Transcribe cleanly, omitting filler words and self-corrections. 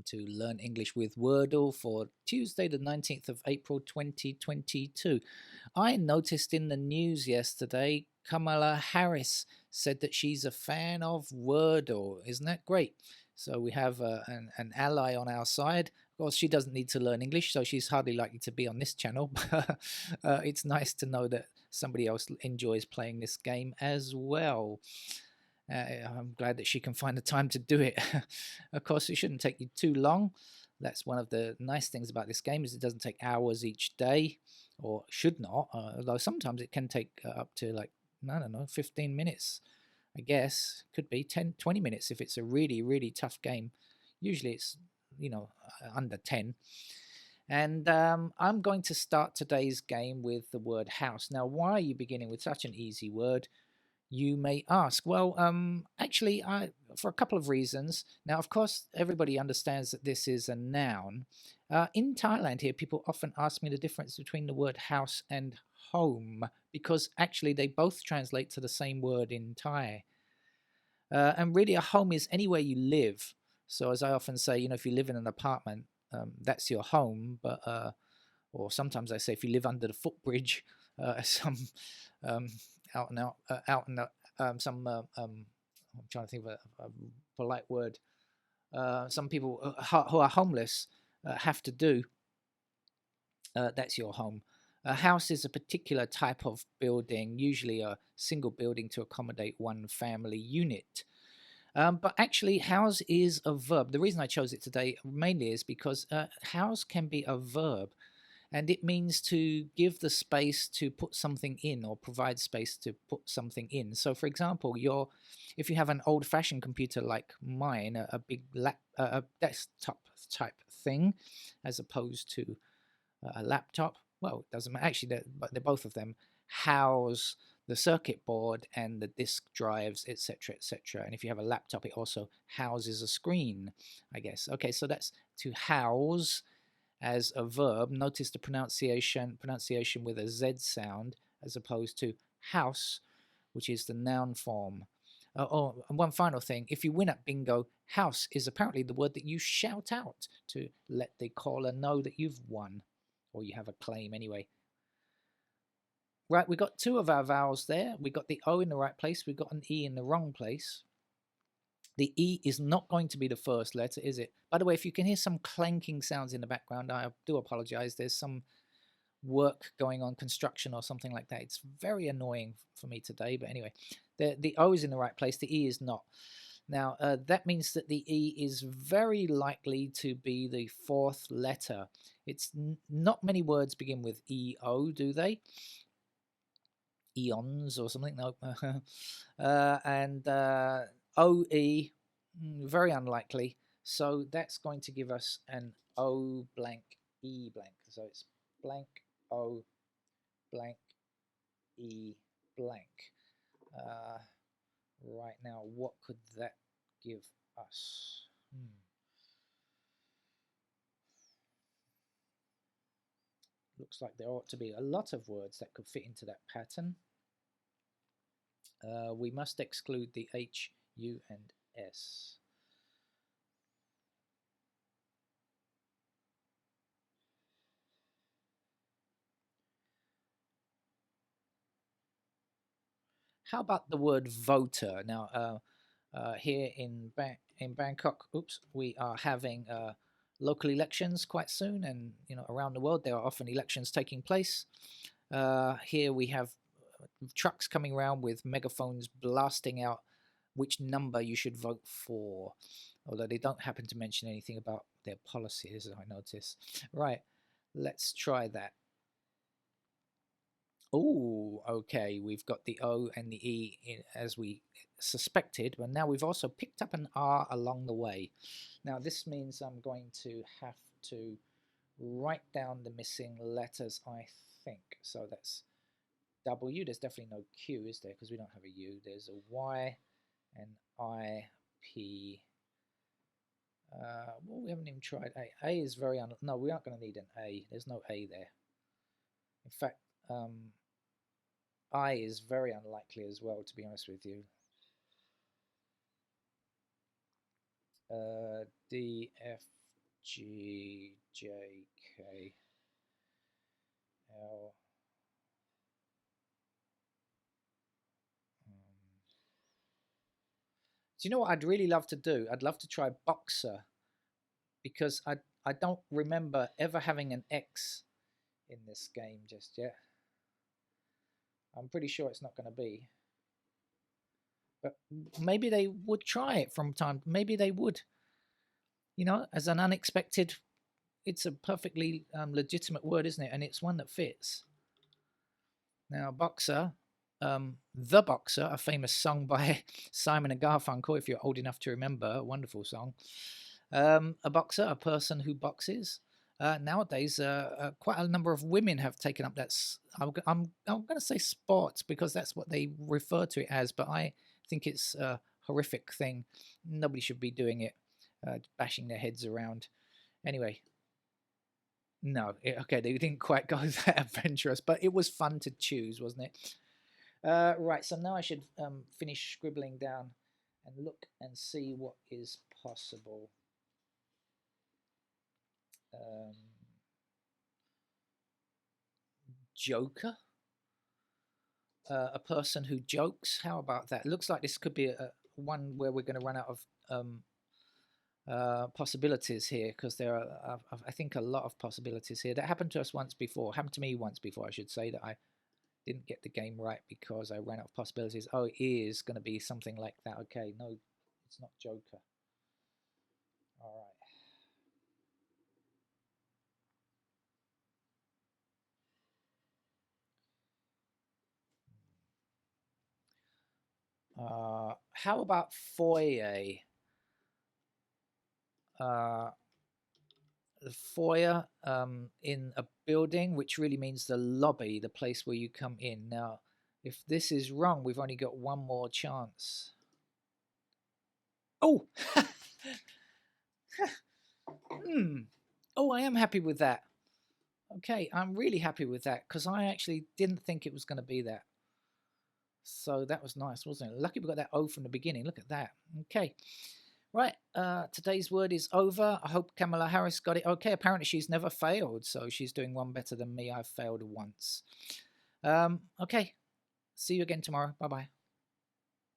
to Learn English with Wordle for Tuesday, the 19th of April 2022. I noticed in the news yesterday Kamala Harris said that she's a fan of Wordle. Isn't that great? So we have an ally on our side. Of course, she doesn't need to learn English, so she's hardly likely to be on this channel. But it's nice to know that somebody else enjoys playing this game as well. I'm glad that she can find the time to do it. Of course, it shouldn't take you too long. That's one of the nice things about this game is it doesn't take hours each day, or should not, although sometimes it can take up to like, I don't know, 15 minutes, I guess. Could be 10, 20 minutes if it's a really, really tough game. Usually it's, under 10. And I'm going to start today's game with the word house. Now, why are you beginning with such an easy word, you may ask? Well, actually, for a couple of reasons. Now, of course, everybody understands that this is a noun. In Thailand here, people often ask me the difference between the word house and home, because actually they both translate to the same word in Thai. And really, a home is anywhere you live. So as I often say, if you live in an apartment, that's your home. But or sometimes I say if you live under the footbridge, some out and I'm trying to think of a polite word. Some people who are homeless have to do. That's your home. A house is a particular type of building, usually a single building to accommodate one family unit. But actually, house is a verb. The reason I chose it today mainly is because house can be a verb. And it means to give the space to put something in, or provide space to put something in. So, for example, if you have an old-fashioned computer like mine, a big a desktop type thing, as opposed to a laptop. Well, it doesn't matter. Actually, they're both of them house the circuit board and the disk drives, etc., etc. And if you have a laptop, it also houses a screen, I guess. Okay, so that's to house as a verb. Notice the pronunciation with a Z sound as opposed to house, which is the noun form. And one final thing, if you win at bingo, house is apparently the word that you shout out to let the caller know that you've won, or you have a claim anyway. Right, we got two of our vowels there. We got the O in the right place. We got an E in the wrong place. The E is not going to be the first letter, is it? By the way, if you can hear some clanking sounds in the background, I do apologize. There's some work going on, construction or something like that. It's very annoying for me today. But anyway, the O is in the right place. The E is not. Now, that means that the E is very likely to be the fourth letter. It's not many words begin with E-O, do they? Eons or something? No. And O-E, very unlikely. So that's going to give us an O blank E blank. So it's blank O blank E blank. Right now, what could that give us? Looks like there ought to be a lot of words that could fit into that pattern. We must exclude the H, U, and S. How about the word voter? Now, here in Bangkok, we are having local elections quite soon, and around the world there are often elections taking place. Here we have trucks coming around with megaphones blasting out which number you should vote for, although they don't happen to mention anything about their policies, I notice. Right, let's try that. Oh, okay, we've got the O and the E as we suspected, but now we've also picked up an R along the way. Now this means I'm going to have to write down the missing letters, I think. So that's W. There's definitely no Q, is there? Because we don't have a U. There's a Y, and I, P. Well, we haven't even tried A. A is very no, we aren't going to need an A. There's no A there. In fact, I is very unlikely as well, to be honest with you. D, F, G, J, K, L. Do you know what I'd really love to do? I'd love to try boxer because I don't remember ever having an X in this game just yet. I'm pretty sure it's not going to be. But maybe they would try it from time. Maybe they would. You know, as an unexpected, it's a perfectly legitimate word, isn't it? And it's one that fits. Now, boxer, The Boxer, a famous song by Simon and Garfunkel, if you're old enough to remember, a wonderful song. A boxer, a person who boxes. Nowadays, quite a number of women have taken up that. I'm going to say sports because that's what they refer to it as, but I think it's a horrific thing. Nobody should be doing it, bashing their heads around. Anyway, no, okay, they didn't quite go that adventurous, but it was fun to choose, wasn't it? Right, so now I should finish scribbling down and look and see what is possible. Joker, a person who jokes. How about that? Looks like this could be one where we're going to run out of possibilities here because there are, I think, a lot of possibilities here. That happened to us once before. Happened to me once before, I should say, that I didn't get the game right because I ran out of possibilities. Oh, it is going to be something like that. Okay, no, it's not Joker. All right. How about foyer? The foyer in a building, which really means the lobby, the place where you come in. Now, if this is wrong, we've only got one more chance. Oh! Oh, I am happy with that. Okay, I'm really happy with that because I actually didn't think it was going to be that. So that was nice, wasn't it? Lucky we got that O from the beginning. Look at that. Okay. Right, today's word is over. I hope Kamala Harris got it okay. Apparently she's never failed, so she's doing one better than me. I've failed once. Okay, see you again tomorrow. Bye-bye.